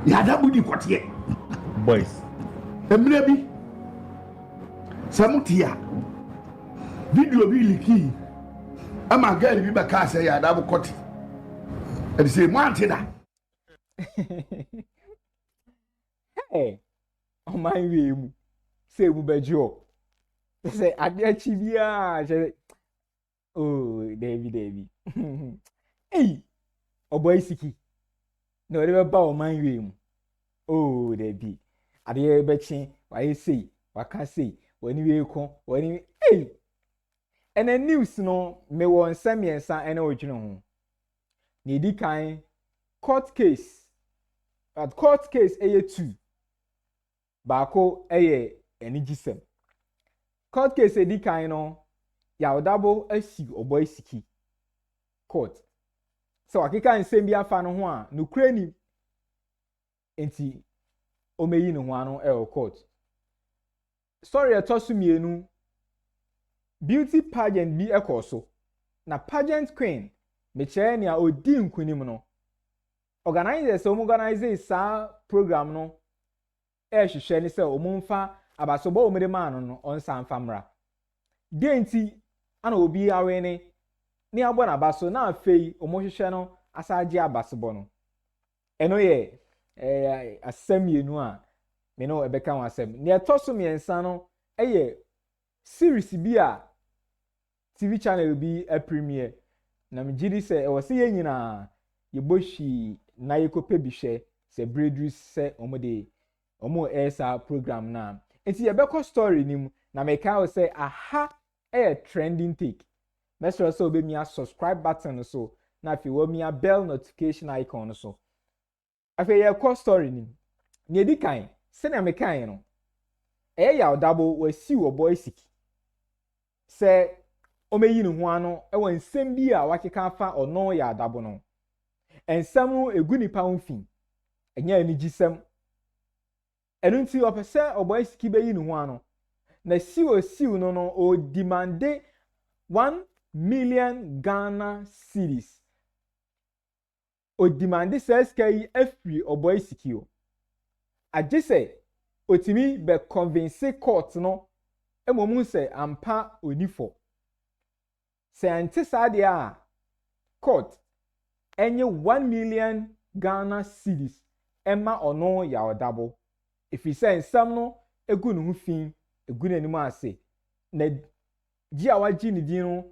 Yaw Dabo di kote boys emre bi samutia video bi liki ama girl bi ba ka say Yaw Dabo kote e say mo antida hey o man we mu say mu bejo say ade achi bia oh David hey Oboy Siki no dey ba o man we mu oh David ade be chi why say waka say wani we ko wani hey and the news no me won semiensa ene odwene ho na di kan court case at court case eye 2 baako eye enigisem court case edi kan no Yaw Dabo asi Oboy Siki court so akeka nsem bi afa no ho a no krani enti omeyi no ho ano e court story etosumienu beauty pageant bi ekoso na pageant queen me chere ne a odi nkunim no organizers organize sa program no hwehwe ni se omumfa abasobo omede man no onsan famra denti ana obi awe ni abo na baso na afei omohwehwe no asaje abasobo no eno ye asem yenu a me no ebeka wasem ne etoso miensa no eye series bi a TV channel bi a premiere na mjidi se e wose ye nyina ye boshi na ye kope bi hwe se breeders se omo esa program na enti ye beko story nim na meka wo se aha trending take mesro so be mi subscribe button so na fi wo mi bell notification icon so afi ye ko story nim ne di kan se na meka yin no Yaw Dabo wasi Oboy Siki se omeyi no ho ano e won nsem bi a wakeka fa ono Yaw Dabo no ensam egu nipa honfin enya anigisem enu nti opese Oboy Siki beyi no ho ano na siw no o demande 1 million Ghana cedis o demande sky afri Oboy Siki o agese otimi be convince court no emomu se ampa onifo se antisa dia a court enye 1 million Ghana cedis emma ono Yaw Dabo if he say nsam no egu no hufin egu nanim ase na gi awaji ni din no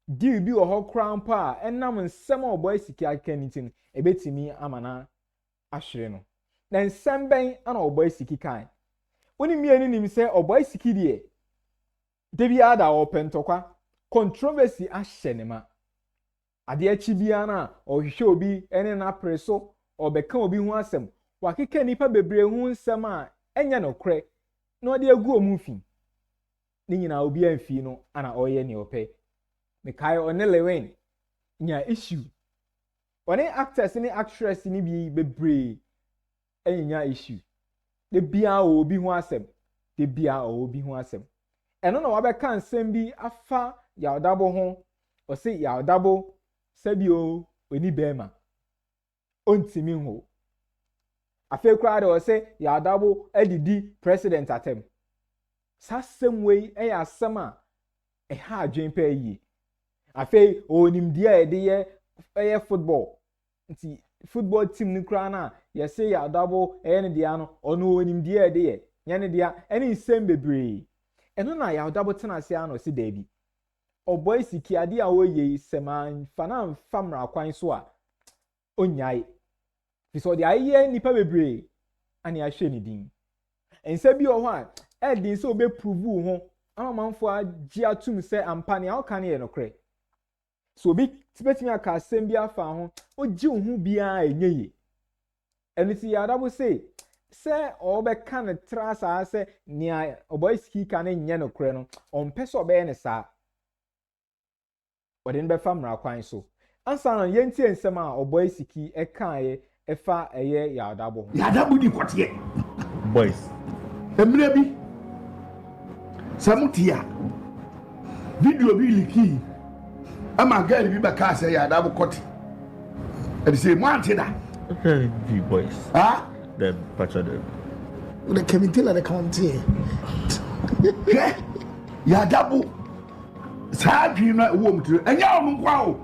di bi wo krampa a enam nsam Oboy Siki akanitin ebetimi amana ahwere no na nsam ben ana Oboy Siki kan oni mieni nim se Oboy Siki die debi ada open tokwa controversy ahye ne ma ade achi bia na ohwehwe obi ene na preso obeka obi hu asem wakeka nipa bebre hu nsem a enya no kre na ode agu omufin ni nyina obi amfi no ana oye ne ope me kai one lewen nya issue one actors ni actress ni bi bebre enya issue de bia obi hu asem de bia obi hu asem eno na wabeka nsem bi afa Yaw Dabo ho o se Yaw Dabo sabio oni bema ontimi ho afi kra de o se Yaw Dabo adidi president atem sasem wei eya asema ha adwen pa yi afi onim dia eye football nti football team ni kra na ye se Yaw Dabo ne dia no ono onim dia ye nyane dia eni nsem bebre eno na Yaw Dabo tena se ano se dabi Oboy Siki ade a woye seman fana famra kwan so a onyai fiso de aye nipa bebre ani ahwe ni din ense bi o ho a edin se obe prove ho amamanfo agi atum se ampane a oka ne ye nokre so obi tibetimi aka asem bi afa ho ogi ho bia enyeye eniti Yaw Dabo se obeka ne trasa se nia Oboy Siki ka ne nye nokre no ompese obe ne sa odin be famra kwan so ansa na yenti ensem a Oboy Siki ekae efa eye Yaw Dabo Yaw Dabo di kote boys emre bi samutia video bi liki ama girl bi ba ka say Yaw Dabo kote e say mo antida okay boys The patcha the. The committee like the county. Yaw Dabo. Sadri na wo mtu. Enya onu kwa o.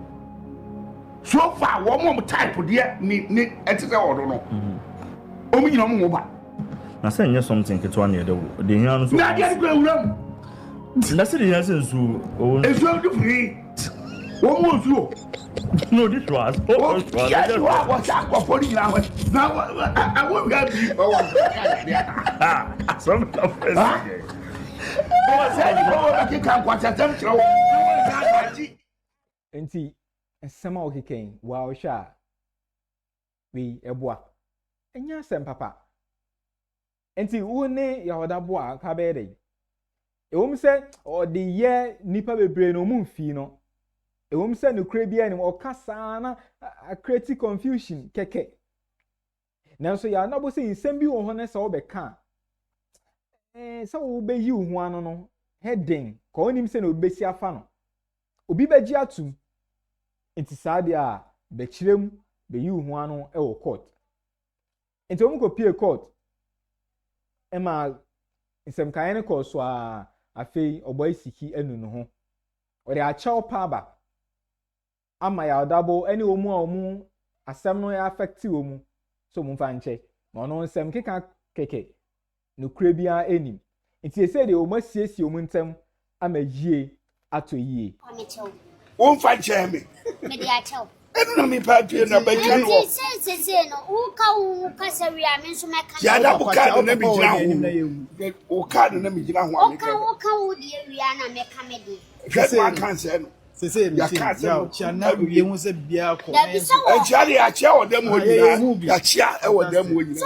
So far wo mo type de ni etise odo no. Omu nyina mo ba. Na say nya something ketwa na the hian no so. Na dia ko ewuram. Na say the hian sensu o. Esu do free. Wo mo su. No, this was. Oh, yes, you are what's up for you now. Now I won't get you. Some of us. Enti nsɛm a ɔkeka wa ɔhwɛ a wei ɛboa ɛnyɛ asɛm papa enti wo ne Yaw Dabo a ka bɛyɛ dɛ ɛwom sɛ ɔde yɛ nipa bebree no mu mfi no ɛwom sɛ no kura bi anim ɔka saa na create confusion kɛkɛ nanso Yaw Dabo sɛ nsɛm bi wɔ hɔ ne sɛ ɔbɛka sɛ wobɛyi wo ho ano no heading ka onim sɛ na obesi afa no obi bɛgye atum nti saa deɛ a bɛkyerɛm bɛyi wo ho ano wɔ court nti wɔn kɔpie court ɛma nsɛmkaeɛ no kɔɔ so a afei Oboy Siki anu no ho ɔde akyɛw paaba ama Yaw Dabo ɛne wɔn a wɔn asɛm no affect wɔn so wɔn mfa nkyɛ na ɔno nsɛm keka kɛkɛ no kura biara anim nti ese deɛ wɔn asiesie wɔn ntɛm ama yie atɔ yie. Won't find Jamie. Mediatel. I don't know party and a bedroom. No, who can I mean, so Yaw Dabo card and every now. Or card and every now. How would you Rihanna make comedy? Just one cancer. Say, you can't tell. You won't say beer. And Charlie, I tell them what you are. Chia, or them when you so.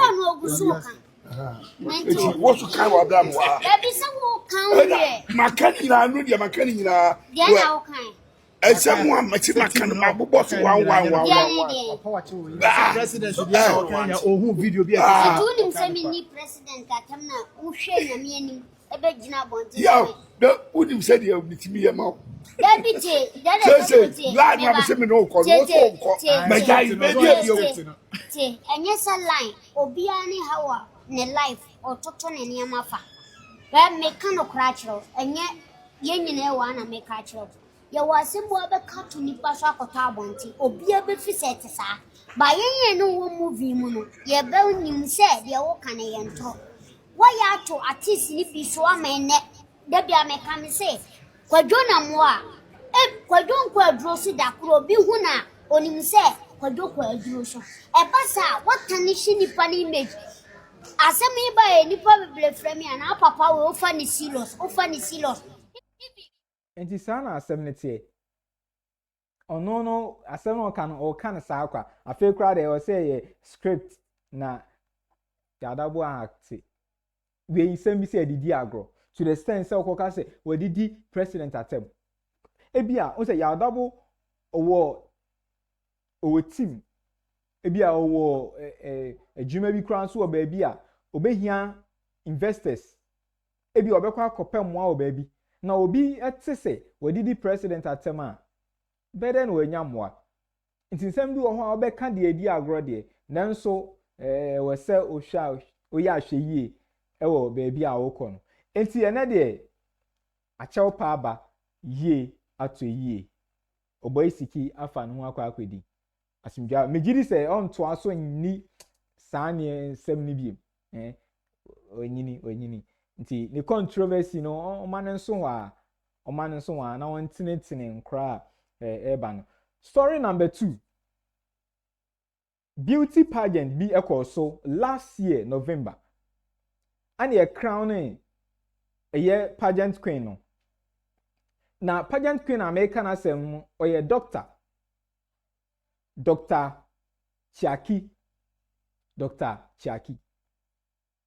What's the kind of them? There be some who count. Macanina, I know your Macanina. Yeah, okay. And someone much my boss one. President should be out or who video be I told him semi president that I'm not who share me a bed jinabbon. Yeah, no, wouldn't say you'll be to me a mouth. That be it. Glad I'm saying no call. My guy, and yes, a line or be any hour in life or toton and yamafa. Well, make no crutchel and yet yen one and make crutchel. Ya was a boy cut to Nipa Shakota or be a bit set, sir. By any no movie mono, ye bell him said, ye all can talk. Why are to artists nippy so a man net? Debia may come and say, Quadrona moi. Quadron quadrosi da could be huna on him said, Quadro quadroso. A passa, what can he see Nipan image? As a me by any probably frame and our papa will funny silos, or funny silos. Enti saa na asɛm ne tie ɔno no asɛm no ɔka no saa kwa afei kora de ɔsɛ yɛ script na Yaw Dabo act wei sɛm bi sɛ adidi agorɔ to the extent sɛ ɔkɔka sɛ wɔdidi president atam ebia o sɛ Yaw Dabo ɔwɔ team ebia ɔwɔ adwuma bi kora nso wɔ baabi a obehia investors ebia ɔbɛkɔ akɔpɛ mmoa wɔ baabi na obi ete se wadidi president atema beden no anya moa ntinsem bi wo ho obeka de edi agro de nanso we se ohwa oya ahweyie ewo baabi a wokɔ no enti ene de akyɛw pa aba yie ato yie Oboy Siki afa no ho akɔ akɔdi asimdwa megiri se onto aso nni saa ne nsɛm ni biem onyini nti the controversy no oman nso wa na won tinetine nkra eba no. Story number 2, beauty pageant bi ekoso last year November and a crowning a year pageant queen no na pageant queen American asem oye Dr. Chiaki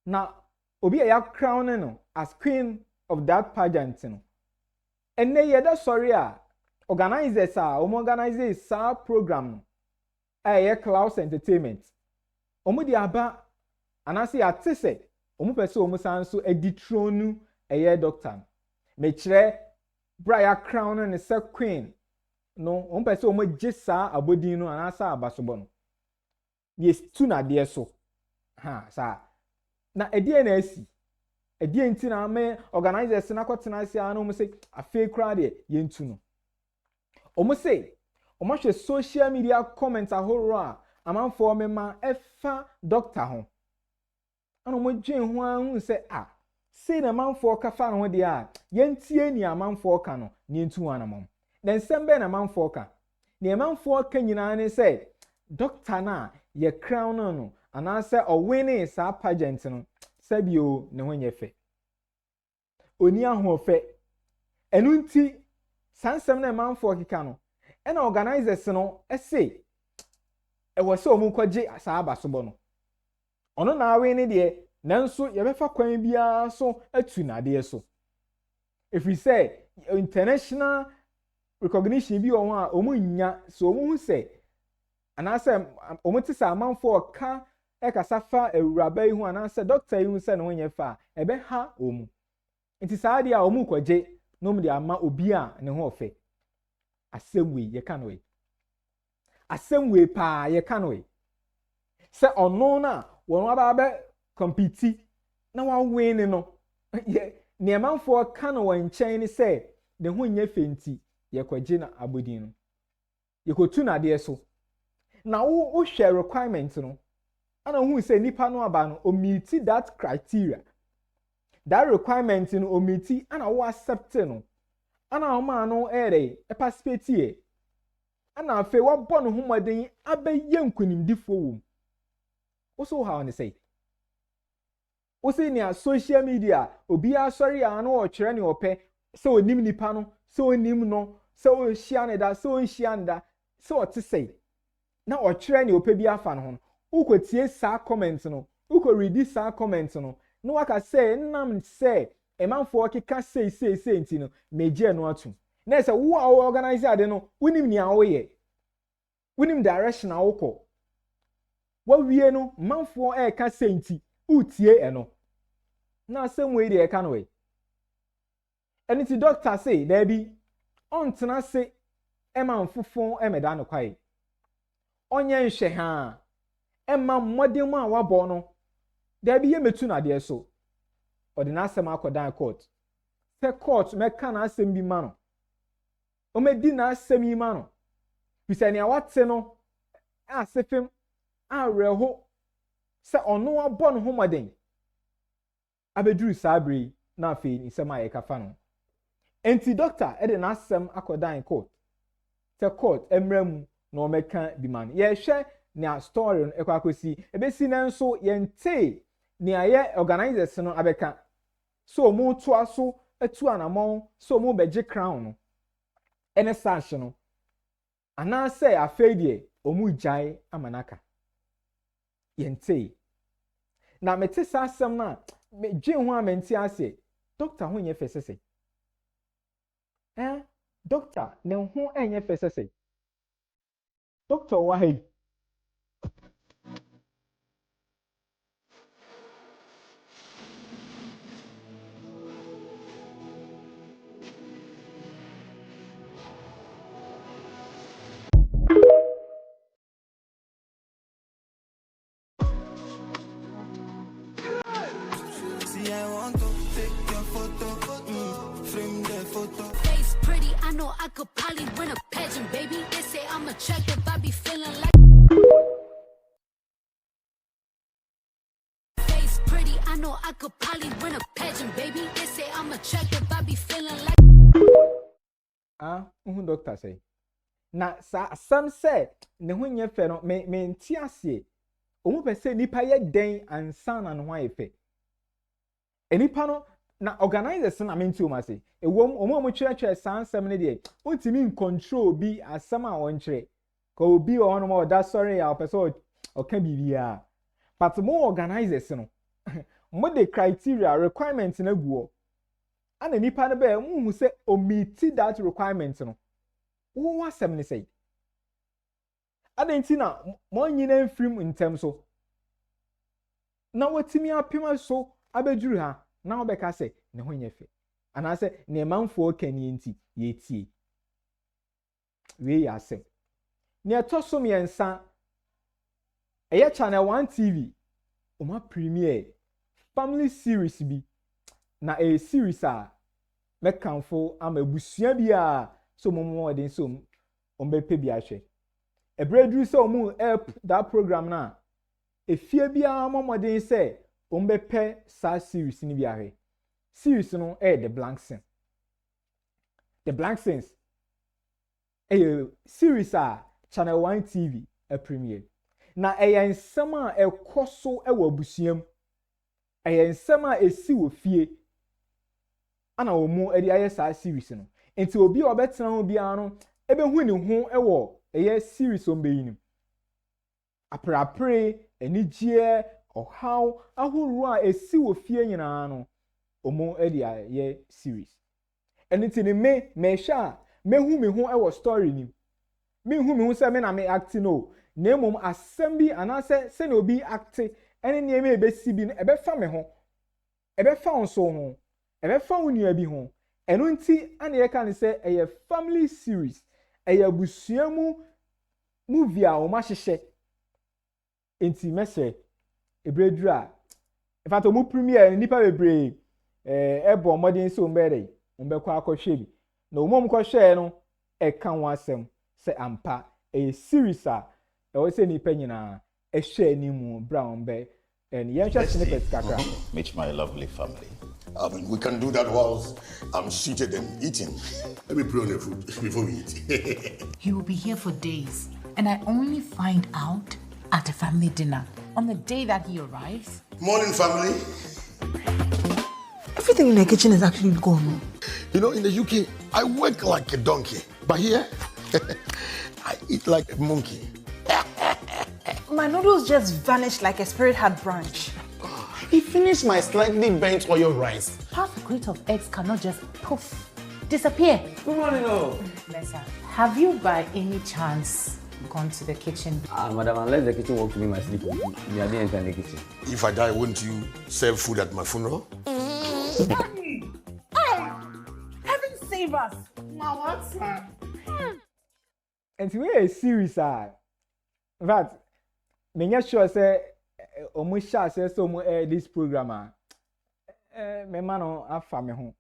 na obi a crowning no as queen of that pageant no enne yeda sorry a organizers a organize sa program no a Clouds Entertainment di aba anase atese pese san so editronu doctor me kire bra crowning ne se queen no pese gye sa abodin no anasa abasobo no yes tu na de so ha sa na edie na asi edie nti na me organizers na kwotena asia no mo say afi kra de yentu no omo say omo hwe social media comments ahoro a amanfo mema efa doctor ho ana mo dwen ho ahu say say na amanfo ka fa no ho de a yentie ni amanfo ka no ni yentu anamom na nsembe na amanfo ka ni amanfo ka nyina ne say doctor na ye crown no ana say owini sa pageant no sabio ne ho nyefe oni ahofe enunti sansem na amanfo kika no ena organizers no say ewo se omu kwaje asaba so bo no ono na awe ne de nanso ye befa kwan bia so atu na de so if we say international recognition bi o ho a omu nya so omu hu say anase omu ti sa amanfo ka ekasafa ewuraba ihu anase doctor ihu se ne ho nyefa ebe ha omu nti saade a omu kwaje no mu de ama obi a ne ho ofe asemwe ye ka no we asemwe pa ye ka no we se ono na won aba be compete na wa win no ye ne manfo ka no wan chen ni se de ho nya fenti ye kwaje na abodin no ye kotu na de so na wo hwe requirement no ana hu se nipa no aba no o meet that criteria that requirement no o meet ana wo accept no ana oma no ere e participate ana afi wa bɔ no homaden abɛyɛ nkunimdifo wom wo ha on say wo say ni a social media obi asɔre a no ɔkyerɛ ne ɔpɛ sɛ onim nipa no sɛ onim no sɛ ɔhia ne da sɛ ɔnhia ne da sɛ ɔte say na ɔkyerɛ ne ɔpɛ bi afa no ho wo kɔtie saa comment no wo kɔ read saa comment no no waka say nnam sɛ emanfo keka sei nti no meje no atu na sɛ wo a organize ade no wonim ni a wo ye wonim direction a wo kɔ wo wie no manfo ka sei nti utie eno na asɛm we de ka no we eni ti doctor say there bi ontena se emanfofo emeda no kwae onye nhwe ha ema mmodem a wabɔ no there bi ye metu na de so odi na asɛm akɔdan court se court meka na asɛm bi ma no o medi na asɛm yi ma no bisani awate no asefem areho se ɔno abɔ no homaden abeduru sabri na afi ni sɛm a yɛka fa no enti doctor ede na asɛm akɔdan court se court emramu na o meka bi ma no yɛhwɛ na story no ekwa akosi ebesi na nso yɛnte ni aye organizers no abeka so mu to aso atu anamon so mu beje crown no ene sash no ana say afedie omu jai amanaka yente na mete sasem na me gye ho amenti ase doctor ho nye fesese doctor ne ho enye fesese doctor wahid I could probably win a pageant, baby. They say I'm attractive, I be feeling like face pretty. I know I could probably win a pageant, baby. They say I'm attractive, I be feeling like doctor say. Na some say ne ho nye fe no me nti ase. Omu pe se nipa ye den ansa na no ho ayefe. Enipa no na organizers na menti o ma se ewom omo kyerɛkyerɛ sansɛm ne de ontimi control bi asɛm a wɔnkyerɛ ka obi wɔ hɔ no ma ɔda sorry a ɔpɛ ɔka bibia but mo organizers no mo de criteria requirement na guo ana nipa no be mo hu sɛ o meet that requirement no wo asɛm ne sɛ ana nti na mo nyina mfrim ntem so na watimi apema so abeduru ha na obeka se ne ho nyefe ana se ne manfo kani enti yetie we yasem ne etoso miensa eye channel 1 TV oma premiere family series bi na a series a mekanfo ama ebusua bi a so mo den so ombepe bi ahwe ebredru so omu help that program na efie bi a momodin say ombepe sa series ni bi ahwe series no the blank scene the blank scenes a series a channel 1 TV a premiere na nsɛm a ɛkɔ so wɔ abusuam nsɛm a esi wɔ fie ana wɔn mu de ayɛ saa series no nti obi a ɔbɛtena ho biara no ebehu ne ho wɔ series on beyinim aprapre anigye ɔhaw ahorow a esi wɔ fie nyinaa no wɔn de ayɛ series ɛno nti ne mehwɛ a mehu me ho wɔ story nim mehu me ho sɛ me na me act no na emom asɛm bi anaasɛ sɛ na obi act ɛne nneɛma ebesi bi no ɛbɛfa me ho ɛbɛfa nso ho ɛbɛfa wo nua bi ho ɛno nti ana yɛka ne sɛ ɛyɛ family series ɛyɛ abusua mu movie a wɔn ahyehyɛ nti mɛsɛ ebreduru a ɛfata wɔn premiere nipa bebree ɛbɔ ɔmɔden sɛ wɔn bɛyɛ wɔn bɛkɔ akɔhwɛ bi na wɔn kɔhwɛ no ɛka ho asɛm sɛ ampa ɛyɛ series a ɛwɔ sɛ nipa nyinaa ɛhwɛ anim bra wɔn bɛ ɛn yɛnhwɛ snippet kakra. Meet my lovely family. We can do that whilst I'm seated and eating. Let me put on the food before we eat. He will be here for days, and I only find out at a family dinner on the day that he arrives. Morning, family. Everything in the kitchen is actually gone. You know, in the UK, I work like a donkey, but here, I eat like a monkey. My noodles just vanished like a spirit had branch. He finished my slightly burnt oil rice. Half a crate of eggs cannot just poof, disappear. Good morning, all. Lisa, have you by any chance gone to the kitchen? Madam, unless the kitchen work to be my sleep, me I didn't enter the kitchen. If I die, wouldn't you serve food at my funeral? Heaven save us. Now what's that? And to me, a series in fact, me not sure say almost sure say so this program me man afa me ho.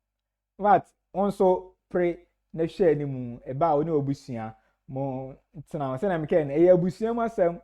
But also pray na share ni mu e ba oni obusia mo tena say na me ken e abusia mu asem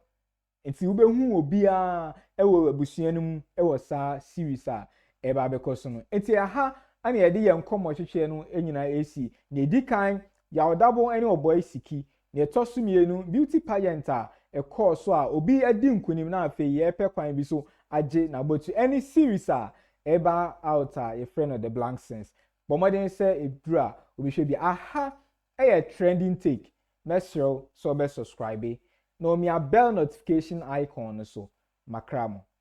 nti wo behu obi a e wo abusia ni mu e wo sa series a e ba be koso no nti aha ana ye de ye nkomo hwehwe no enyina esi na edi kan Yaw Dabo ene Oboy Siki na etosu mienu beauty pageant a e course so a obi adi nkunim na afi ye pe kwan bi so age na botu any series a eba out a your friend of the blank sense but modern say edura obi hwe bi aha e trending take mesro so be subscribe no me a bell notification icon so makramo